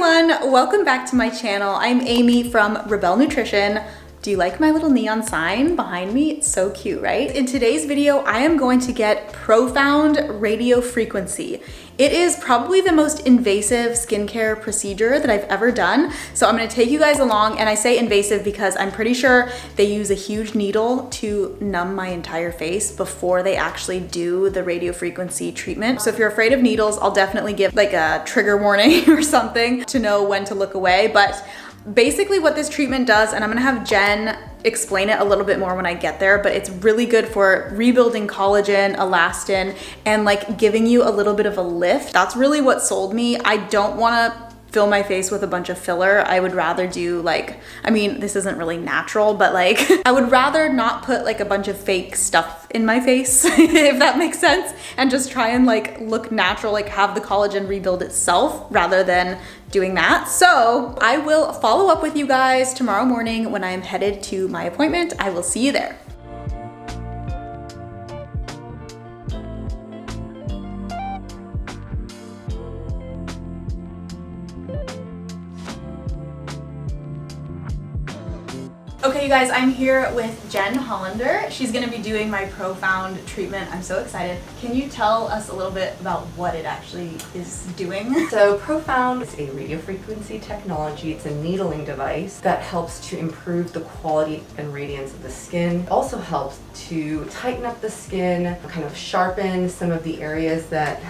everyone, welcome back to my channel. I'm Amy from Rebel Nutrition. Do you like my little neon sign behind me? It's so cute, right? In today's video, I am going to get profound radio frequency. It is probably the most invasive skincare procedure that I've ever done. So I'm gonna take you guys along, and I say invasive because I'm pretty sure they use a huge needle to numb my entire face before they actually do the radio frequency treatment. So if you're afraid of needles, I'll definitely give like a trigger warning or something to know when to look away. But basically what this treatment does, and I'm gonna have Jen explain it a little bit more when I get there, but it's really good for rebuilding collagen, elastin, and like giving you a little bit of a lift. That's really what sold me. I don't wanna fill my face with a bunch of filler. I would rather do like, I mean, this isn't really natural, but like, I would rather not put like a bunch of fake stuff in my face, if that makes sense, and just try and like look natural, like have the collagen rebuild itself rather than doing that. So I will follow up with you guys tomorrow morning when I am headed to my appointment. I will see you there. Okay, you guys, I'm here with Jen Hollander. She's gonna be doing my profound treatment. I'm so excited. Can you tell us a little bit about what it actually is doing? So profound is a radiofrequency technology. It's a needling device that helps to improve the quality and radiance of the skin. It also helps to tighten up the skin, kind of sharpen some of the areas that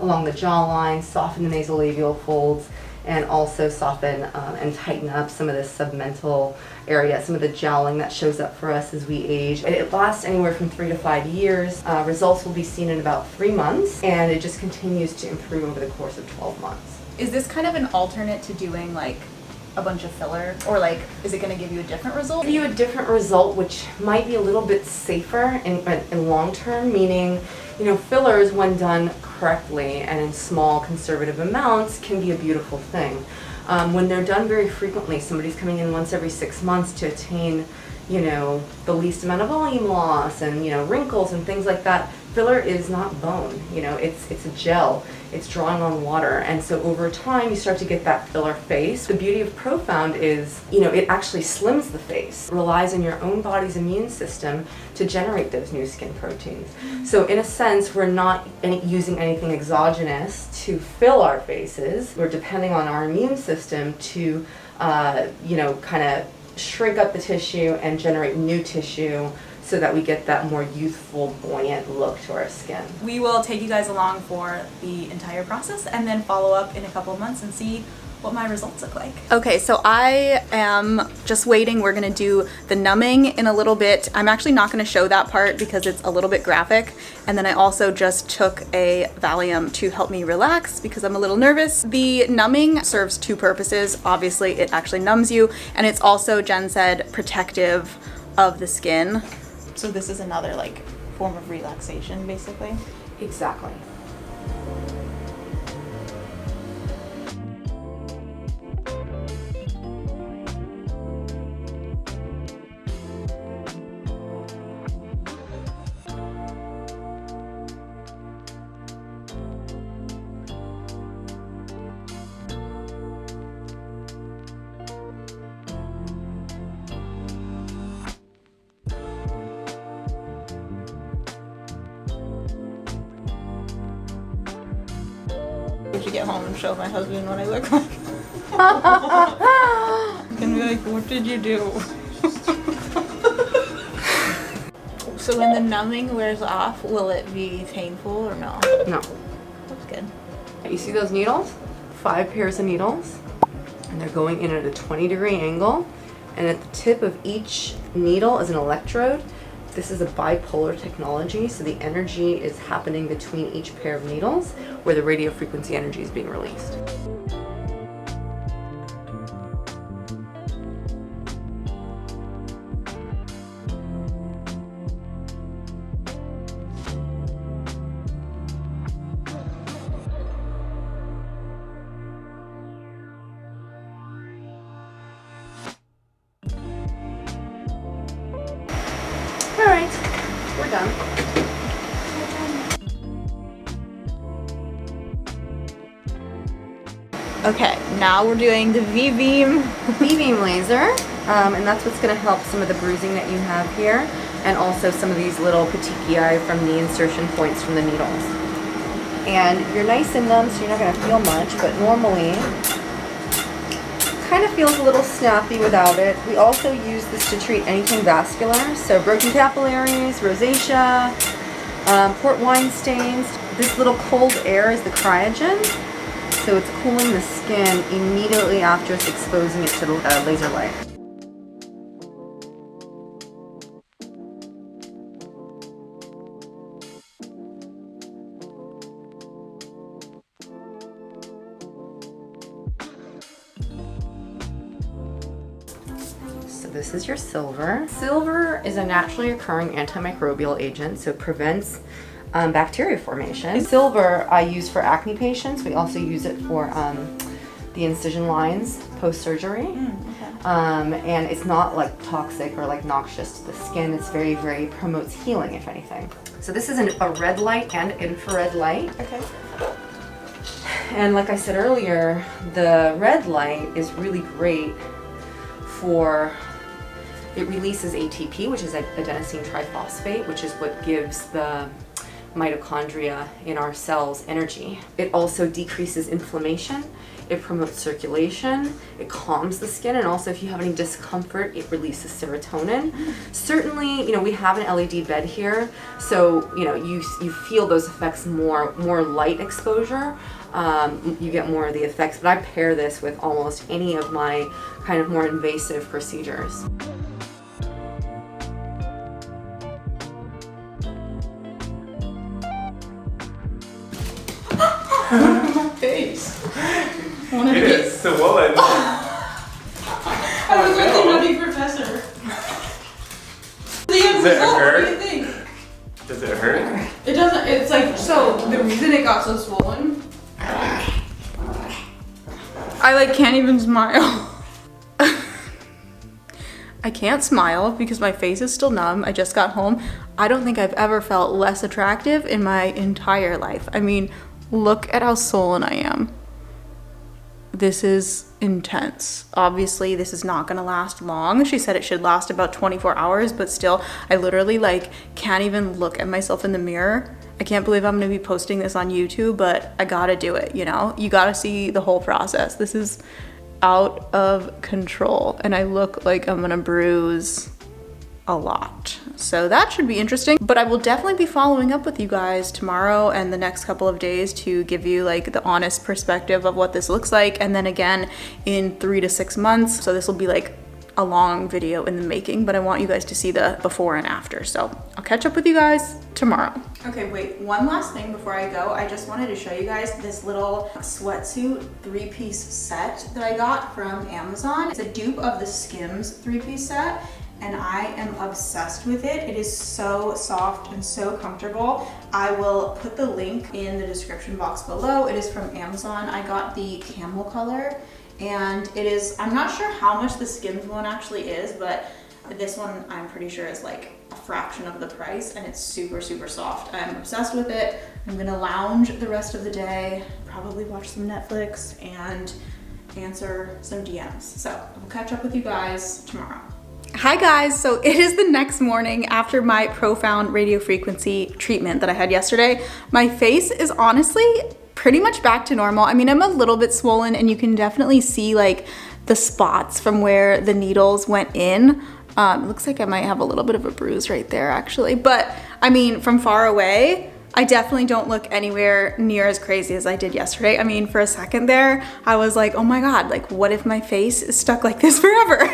along the jawline, soften the nasolabial folds, and also soften and tighten up some of the submental area, some of the jowling that shows up for us as we age. It lasts anywhere from 3 to 5 years. Results will be seen in about 3 months, and it just continues to improve over the course of 12 months. Is this kind of an alternate to doing like a bunch of filler, or like is it going to give you a different result? Give you a different result, which might be a little bit safer in long term, meaning, you know, fillers when done correctly and in small conservative amounts can be a beautiful thing. When they're done very frequently, somebody's coming in once every 6 months to attain, you know, the least amount of volume loss and, you know, wrinkles and things like that. Filler is not bone, you know, it's a gel. It's drawing on water, and so over time you start to get that filler face. The beauty of Profound is, you know, it actually slims the face. It relies on your own body's immune system to generate those new skin proteins. So in a sense, we're not using anything exogenous to fill our faces. We're depending on our immune system to, you know, kind of shrink up the tissue and generate new tissue, so that we get that more youthful, buoyant look to our skin. We will take you guys along for the entire process and then follow up in a couple of months and see what my results look like. Okay, so I am just waiting. We're gonna do the numbing in a little bit. I'm actually not gonna show that part because it's a little bit graphic. And then I also just took a Valium to help me relax because I'm a little nervous. The numbing serves 2 purposes. Obviously, it actually numbs you, and it's also, Jen said, protective of the skin. So this is another like form of relaxation, basically. Exactly. To get home and show my husband what I look like. And be like, what did you do? So when the numbing wears off, will it be painful or no? No. That's good. You see those needles? 5 pairs of needles, and they're going in at a 20-degree angle, and at the tip of each needle is an electrode. This is a bipolar technology, so the energy is happening between each pair of needles where the radio frequency energy is being released. All right, we're done. Okay, now we're doing the V-beam. V-beam laser, and that's what's going to help some of the bruising that you have here, and also some of these little petechiae from the insertion points from the needles. And you're nice in them, so you're not going to feel much, but normally kind of feels a little snappy without it. We also use this to treat anything vascular, so broken capillaries, rosacea, port wine stains. This little cold air is the cryogen. So it's cooling the skin immediately after it's exposing it to the laser light. So this is your silver. Silver is a naturally occurring antimicrobial agent, so it prevents bacteria formation. Silver I use for acne patients. We also use it for the incision lines post-surgery. And it's not like toxic or like noxious to the skin. It's very, very promotes healing, if anything. So this is a red light and infrared light. Okay. And like I said earlier, the red light is really great for, it releases ATP, which is adenosine triphosphate, which is what gives the mitochondria in our cells energy. It also decreases inflammation, it promotes circulation, it calms the skin, and also if you have any discomfort, it releases serotonin. Certainly, we have an LED bed here, so you feel those effects more light exposure. You get more of the effects, but I pair this with almost any of my kind of more invasive procedures. My face. It is swollen. I was like a nutty professor. Does it hurt? What do you think? Does it hurt? It doesn't. It's like, so the reason it got so swollen, I like can't even smile. I can't smile because my face is still numb. I just got home. I don't think I've ever felt less attractive in my entire life. I mean, look at how swollen I am. This is intense. Obviously, this is not gonna last long. She said it should last about 24 hours, but still, I literally can't even look at myself in the mirror. I can't believe I'm gonna be posting this on YouTube, but I gotta do it, You gotta see the whole process. This is out of control, and I look like I'm gonna bruise a lot. So that should be interesting, but I will definitely be following up with you guys tomorrow and the next couple of days to give you the honest perspective of what this looks like, and then again in 3 to 6 months. So this will be a long video in the making, but I want you guys to see the before and after. So I'll catch up with you guys tomorrow. Okay, wait, one last thing before I go. I just wanted to show you guys this little sweatsuit 3-piece set that I got from Amazon. It's a dupe of the Skims 3-piece set, and I am obsessed with it. It is so soft and so comfortable. I will put the link in the description box below. It is from Amazon. I got the camel color, and it is, I'm not sure how much the Skims one actually is, but this one I'm pretty sure is a fraction of the price, and it's super, super soft. I'm obsessed with it. I'm gonna lounge the rest of the day, probably watch some Netflix and answer some DMs. So I'll catch up with you guys tomorrow. Hi guys, so it is the next morning after my profound radio frequency treatment that I had yesterday. My face is honestly pretty much back to normal. I mean, I'm a little bit swollen, and you can definitely see the spots from where the needles went in. It looks like I might have a little bit of a bruise right there actually, but I mean, from far away, I definitely don't look anywhere near as crazy as I did yesterday. I mean, for a second there, I was like, oh my God, what if my face is stuck like this forever?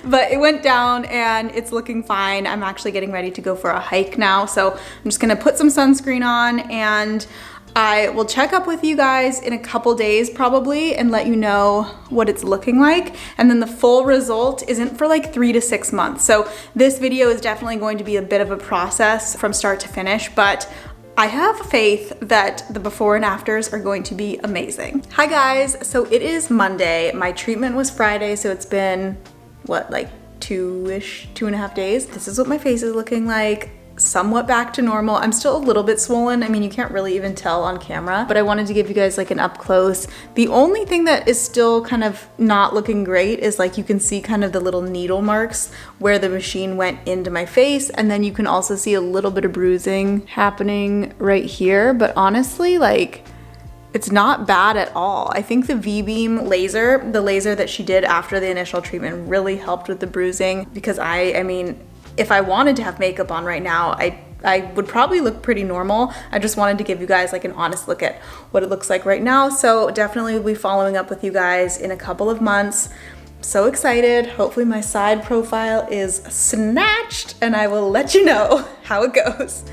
But it went down and it's looking fine. I'm actually getting ready to go for a hike now. So I'm just gonna put some sunscreen on, and I will check up with you guys in a couple days probably and let you know what it's looking like. And then the full result isn't for 3 to 6 months. So this video is definitely going to be a bit of a process from start to finish, but I have faith that the before and afters are going to be amazing. Hi guys, so it is Monday. My treatment was Friday, so it's been, what, 2.5 days? This is what my face is looking like. somewhat back to normal. I'm still a little bit swollen. I mean, you can't really even tell on camera, but I wanted to give you guys like an up close. The only thing that is still kind of not looking great is like you can see kind of the little needle marks where the machine went into my face, and then you can also see a little bit of bruising happening right here. But honestly, like, it's not bad at all. I think the V-beam laser, the laser that she did after the initial treatment, really helped with the bruising, because I mean, if I wanted to have makeup on right now, I would probably look pretty normal. I just wanted to give you guys like an honest look at what it looks like right now. So definitely we'll be following up with you guys in a couple of months. So excited. Hopefully my side profile is snatched, and I will let you know how it goes.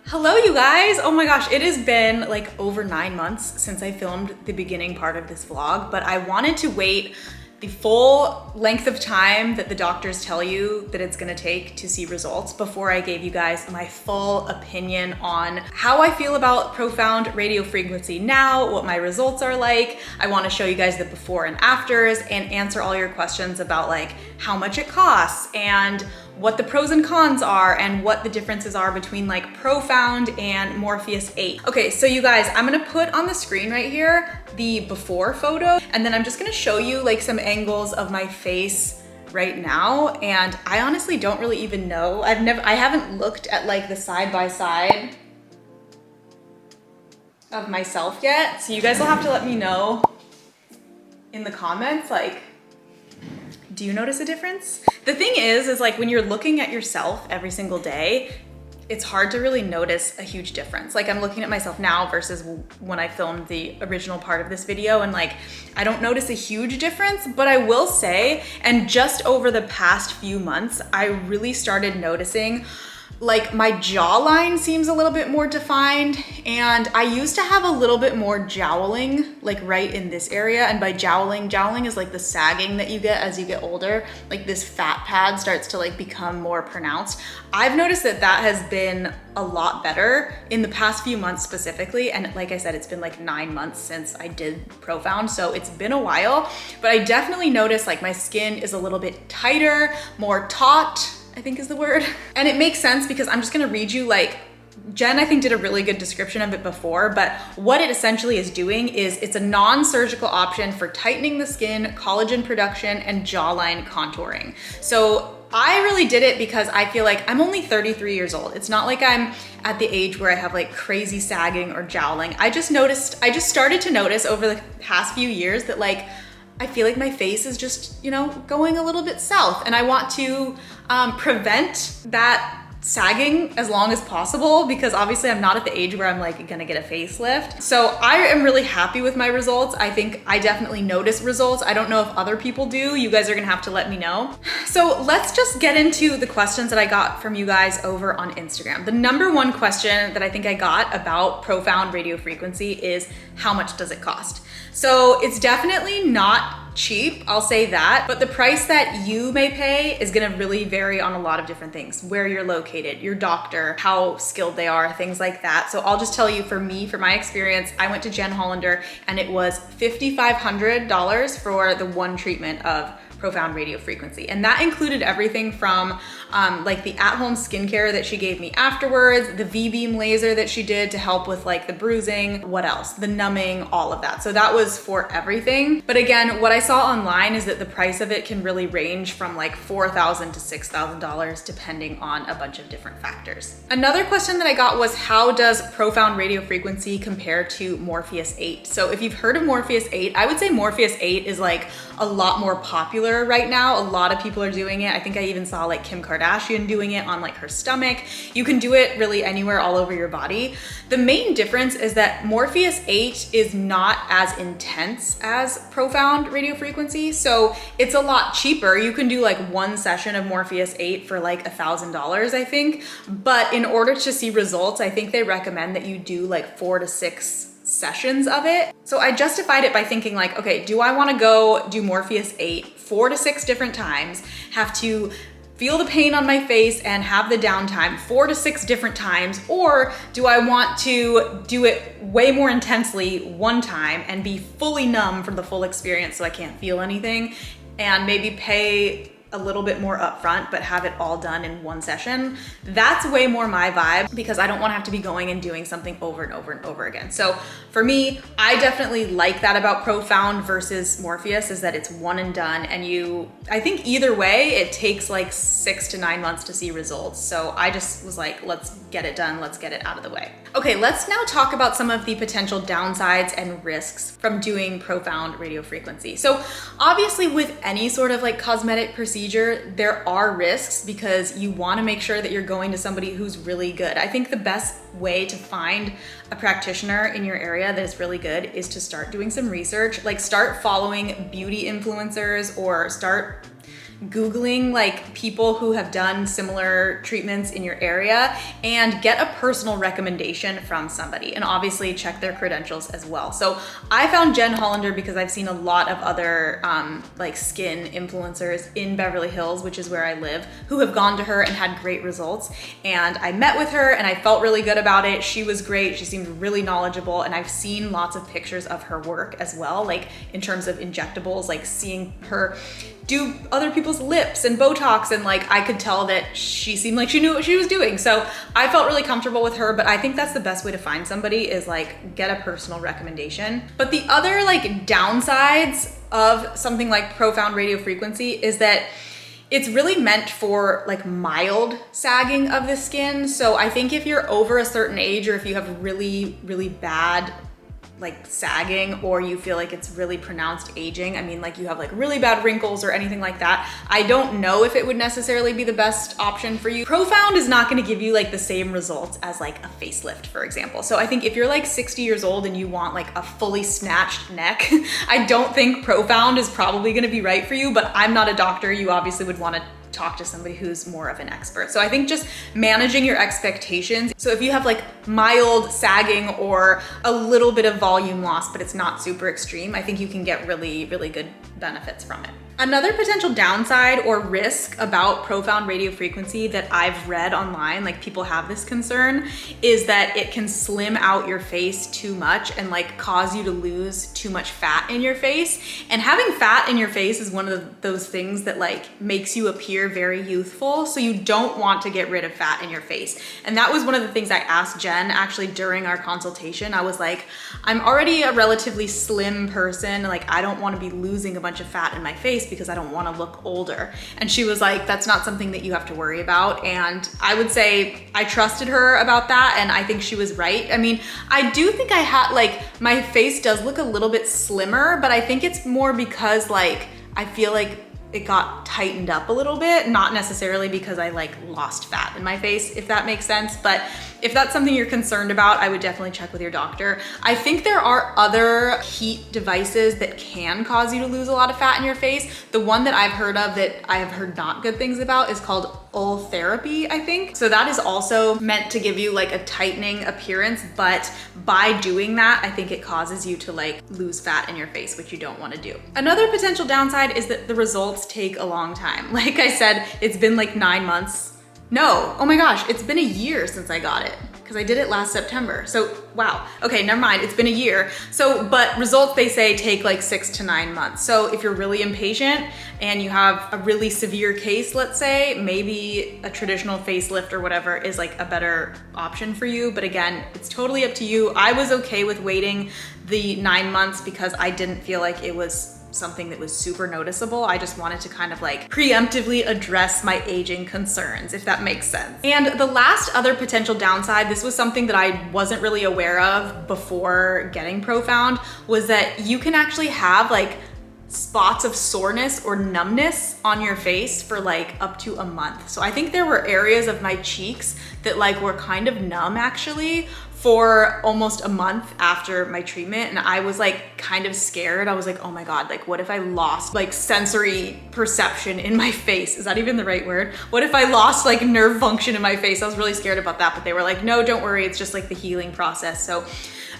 Hello, you guys. Oh my gosh, it has been like over 9 months since I filmed the beginning part of this vlog, but I wanted to wait the full length of time that the doctors tell you that it's gonna take to see results before I gave you guys my full opinion on how I feel about profound radio frequency now, what my results are like. I wanna show you guys the before and afters and answer all your questions about like how much it costs and what the pros and cons are and what the differences are between like Profound and Morpheus 8. Okay, so you guys, I'm gonna put on the screen right here the before photo, and then I'm just gonna show you like some angles of my face right now. And I honestly don't really even know. I haven't looked at like the side by side of myself yet. So you guys will have to let me know in the comments, like, do you notice a difference? The thing is like when you're looking at yourself every single day, it's hard to really notice a huge difference. Like I'm looking at myself now versus when I filmed the original part of this video, and like I don't notice a huge difference, but I will say, and just over the past few months, I really started noticing like my jawline seems a little bit more defined, and I used to have a little bit more jowling like right in this area. And by jowling is like the sagging that you get as you get older, like this fat pad starts to like become more pronounced. I've noticed that that has been a lot better in the past few months specifically, and like I said, it's been like 9 months since I did Profound, so it's been a while, but I definitely noticed like my skin is a little bit tighter, more taut, I think is the word. And it makes sense because I'm just gonna read you, like, Jen, I think, did a really good description of it before, but what it essentially is doing is it's a non-surgical option for tightening the skin, collagen production, and jawline contouring. So I really did it because I feel like I'm only 33 years old. It's not like I'm at the age where I have like crazy sagging or jowling. I just started to notice over the past few years that like, I feel like my face is just, you know, going a little bit south, and I want to prevent that sagging as long as possible, because obviously I'm not at the age where I'm like gonna get a facelift. So I am really happy with my results. I think I definitely notice results. I don't know if other people do. You guys are gonna have to let me know. So let's just get into the questions that I got from you guys over on Instagram. The number one question that I think I got about Profound radio frequency is, how much does it cost? So it's definitely not cheap, I'll say that, but the price that you may pay is gonna really vary on a lot of different things: where you're located, your doctor, how skilled they are, things like that. So I'll just tell you, for me, for my experience, I went to Jen Hollander and it was $5,500 for the one treatment of Profound radio frequency. And that included everything from like the at-home skincare that she gave me afterwards, the V-beam laser that she did to help with like the bruising, what else? The numbing, all of that. So that was for everything. But again, what I saw online is that the price of it can really range from like $4,000 to $6,000 depending on a bunch of different factors. Another question that I got was, how does Profound radio frequency compare to Morpheus 8? So if you've heard of Morpheus 8, I would say Morpheus 8 is like a lot more popular right now. A lot of people are doing it. I think I even saw like Kim Kardashian doing it on like her stomach. You can do it really anywhere all over your body. The main difference is that Morpheus 8 is not as intense as Profound radio frequency, so it's a lot cheaper. You can do like one session of Morpheus 8 for like $1,000, I think. But in order to see results, I think they recommend that you do like 4 to 6 sessions of it. So I justified it by thinking like, okay, do I want to go do Morpheus 8 4 to 6 different times, have to feel the pain on my face and have the downtime 4 to 6 different times, or do I want to do it way more intensely one time and be fully numb for the full experience so I can't feel anything, and maybe pay a little bit more upfront, but have it all done in one session. That's way more my vibe because I don't want to have to be going and doing something over and over and over again. So for me, I definitely like that about Profound versus Morpheus, is that it's one and done. And I think either way, it takes like 6 to 9 months to see results. So I just was like, let's get it done. Let's get it out of the way. Okay, let's now talk about some of the potential downsides and risks from doing Profound radiofrequency. So obviously with any sort of like cosmetic procedure, there are risks because you want to make sure that you're going to somebody who's really good. I think the best way to find a practitioner in your area that is really good is to start doing some research, like start following beauty influencers or start Googling like people who have done similar treatments in your area and get a personal recommendation from somebody, and obviously check their credentials as well. So I found Jen Hollander because I've seen a lot of other like skin influencers in Beverly Hills, which is where I live, who have gone to her and had great results. And I met with her and I felt really good about it. She was great. She seemed really knowledgeable, and I've seen lots of pictures of her work as well, like in terms of injectables, like seeing her do other people's lips and Botox, and like I could tell that she seemed like she knew what she was doing. So I felt really comfortable with her, but I think that's the best way to find somebody, is like get a personal recommendation. But the other like downsides of something like Profound radiofrequency is that it's really meant for like mild sagging of the skin. So I think if you're over a certain age, or if you have really, really bad like sagging, or you feel like it's really pronounced aging, I mean like you have like really bad wrinkles or anything like that, I don't know if it would necessarily be the best option for you. Profound is not gonna give you like the same results as like a facelift, for example. So I think if you're like 60 years old and you want like a fully snatched neck, I don't think Profound is probably gonna be right for you, but I'm not a doctor. You obviously would wanna talk to somebody who's more of an expert. So I think just managing your expectations. So if you have like mild sagging or a little bit of volume loss, but it's not super extreme, I think you can get really, really good benefits from it. Another potential downside or risk about Profound radiofrequency that I've read online, like people have this concern, is that it can slim out your face too much and like cause you to lose too much fat in your face. And having fat in your face is one of those things that like makes you appear very youthful. So you don't want to get rid of fat in your face. And that was one of the things I asked Jen actually during our consultation. I was like, I'm already a relatively slim person. Like I don't want to be losing a bunch of fat in my face because I don't want to look older. And she was like, that's not something that you have to worry about. And I would say I trusted her about that, and I think she was right. I mean, I do think I had like, my face does look a little bit slimmer, but I think it's more because like, I feel like it got tightened up a little bit, not necessarily because I like lost fat in my face, if that makes sense. But if that's something you're concerned about, I would definitely check with your doctor. I think there are other heat devices that can cause you to lose a lot of fat in your face. The one that I've heard of that I have heard not good things about is called Ultherapy, I think. So that is also meant to give you like a tightening appearance, but by doing that, I think it causes you to like lose fat in your face, which you don't want to do. Another potential downside is that the results take a long time. Like I said, it's been like 9 months. No, oh my gosh, it's been a year since I got it, because I did it last September. So wow, okay, never mind, it's been a year. So, but results, they say, take like 6 to 9 months. So if you're really impatient and you have a really severe case, let's say, maybe a traditional facelift or whatever is like a better option for you. But again, it's totally up to you. I was okay with waiting the 9 months because I didn't feel like it was something that was super noticeable. I just wanted to kind of like preemptively address my aging concerns, if that makes sense. And the last other potential downside, this was something that I wasn't really aware of before getting Profound, was that you can actually have like spots of soreness or numbness on your face for like up to a month. So I think there were areas of my cheeks that like were kind of numb actually for almost a month after my treatment. And I was like kind of scared. I was like, oh my God, like what if I lost like sensory perception in my face? Is that even the right word? What if I lost like nerve function in my face? I was really scared about that, but they were like, no, don't worry. It's just like the healing process. So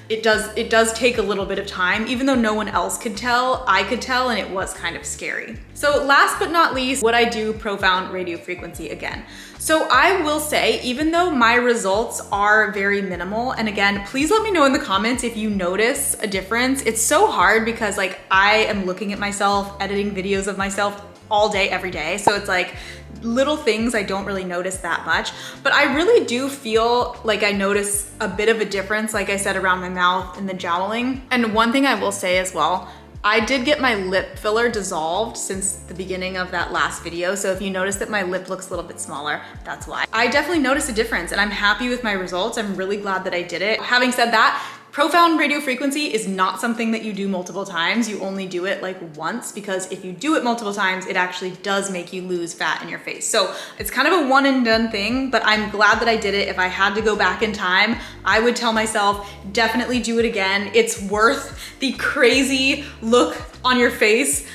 it does take a little bit of time, even though no one else could tell, I could tell, and it was kind of scary. So last but not least, would I do Profound radiofrequency again? So I will say, even though my results are very minimal, and again, please let me know in the comments if you notice a difference. It's so hard because like I am looking at myself, editing videos of myself all day, every day. So it's like little things I don't really notice that much, but I really do feel like I notice a bit of a difference, like I said, around my mouth and the jowling. And one thing I will say as well, I did get my lip filler dissolved since the beginning of that last video. So if you notice that my lip looks a little bit smaller, that's why. I definitely noticed a difference and I'm happy with my results. I'm really glad that I did it. Having said that, profound radio frequency is not something that you do multiple times. You only do it like once, because if you do it multiple times, it actually does make you lose fat in your face. So it's kind of a one and done thing, but I'm glad that I did it. If I had to go back in time, I would tell myself, definitely do it again. It's worth the crazy look on your face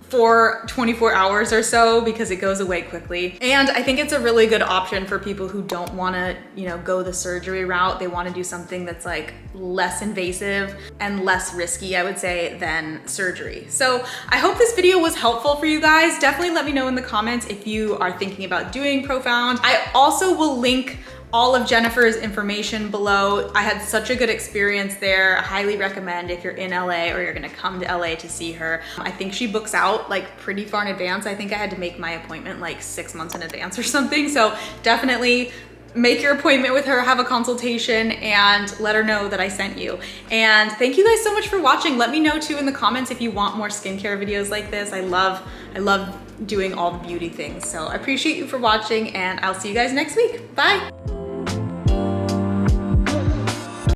for 24 hours or so, because it goes away quickly. And I think it's a really good option for people who don't wanna, go the surgery route. They wanna do something that's like less invasive and less risky, I would say, than surgery. So I hope this video was helpful for you guys. Definitely let me know in the comments if you are thinking about doing Profound. I also will link all of Jennifer's information below. I had such a good experience there. I highly recommend if you're in LA or you're gonna come to LA to see her. I think she books out like pretty far in advance. I think I had to make my appointment like 6 months in advance or something. So definitely make your appointment with her, have a consultation, and let her know that I sent you. And thank you guys so much for watching. Let me know too in the comments if you want more skincare videos like this. I love doing all the beauty things. So I appreciate you for watching, and I'll see you guys next week. Bye.